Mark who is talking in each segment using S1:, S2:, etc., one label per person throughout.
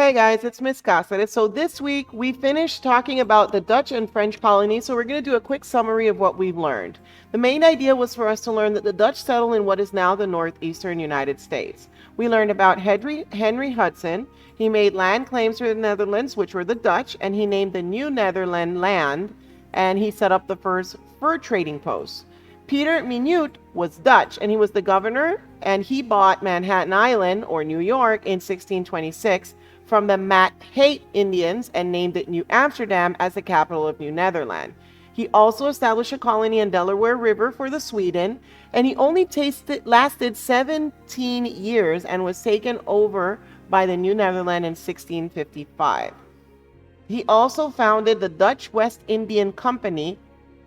S1: Hey guys, it's Miss Cáceres. So this week we finished talking about the Dutch and French colonies, so we're going to do a quick summary of what we've learned. The main idea was for us to learn that the Dutch settled in what is now the northeastern United States. We learned about Henry Hudson. He made land claims for the Netherlands, which were the Dutch, and he named the New Netherland land, and he set up the first fur trading posts. Peter Minuit was Dutch, and he was the governor, and he bought Manhattan Island, or New York, in 1626 from the Matkate Indians and named it New Amsterdam as the capital of New Netherland. He also established a colony in Delaware River for the Sweden, and he only lasted 17 years and was taken over by the New Netherland in 1655. He also founded the Dutch West Indian Company,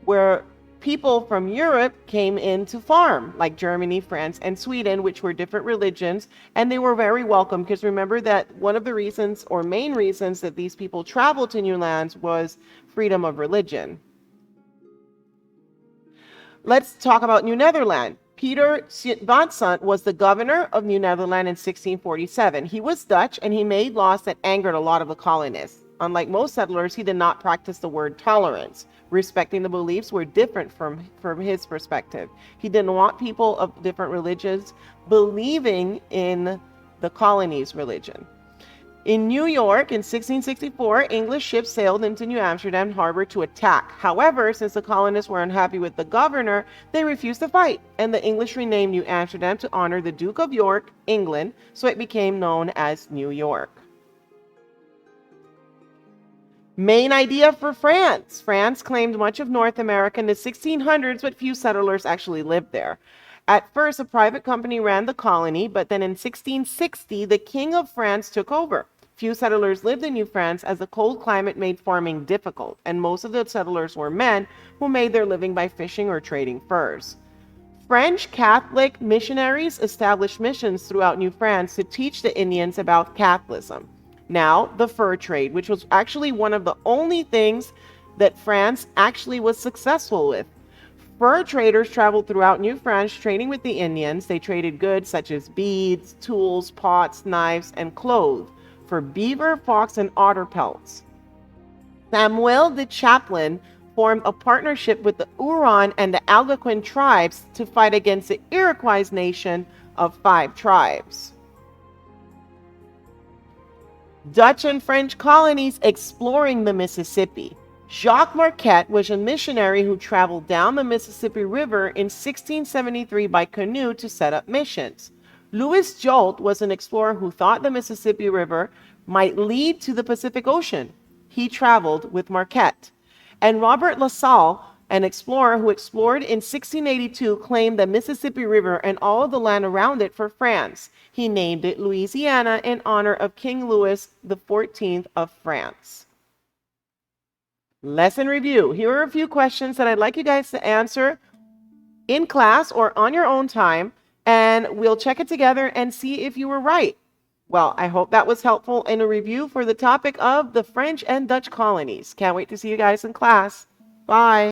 S1: where people from Europe came in to farm, like Germany, France, and Sweden, which were different religions, and they were very welcome because remember that one of the reasons or main reasons that these people traveled to new lands was freedom of religion. Let's talk about New Netherland. Peter Stuyvesant was the governor of New Netherland in 1647. He was Dutch and he made laws that angered a lot of the colonists. Unlike most settlers, he did not practice the word tolerance. Respecting the beliefs were different from his perspective. He didn't want people of different religions believing in the colony's religion. In New York in 1664, English ships sailed into New Amsterdam harbor to attack. However, since the colonists were unhappy with the governor, they refused to fight, and the English renamed New Amsterdam to honor the Duke of York, England, so it became known as New York. Main idea for France. France claimed much of North America in the 1600s, but few settlers actually lived there. At first, a private company ran the colony, but then in 1660, the King of France took over. Few settlers lived in New France as the cold climate made farming difficult, and most of the settlers were men who made their living by fishing or trading furs. French Catholic missionaries established missions throughout New France to teach the Indians about Catholicism. Now, the fur trade, which was actually one of the only things that France actually was successful with. Fur traders traveled throughout New France trading with the Indians. They traded goods such as beads, tools, pots, knives, and clothes for beaver, fox, and otter pelts. Samuel de Champlain formed a partnership with the Huron and the Algonquin tribes to fight against the Iroquois nation of 5 tribes. Dutch and French colonies exploring the Mississippi. Jacques Marquette was a missionary who traveled down the Mississippi River in 1673 by canoe to set up missions. Louis Jolt was an explorer who thought the Mississippi River might lead to the Pacific Ocean. He traveled with Marquette. And Robert La Salle, an explorer who explored in 1682, claimed the Mississippi River and all of the land around it for France. He named it Louisiana in honor of King Louis XIV of France. Lesson review. Here are a few questions that I'd like you guys to answer in class or on your own time, and we'll check it together and see if you were right. Well, I hope that was helpful in a review for the topic of the French and Dutch colonies. Can't wait to see you guys in class. Bye.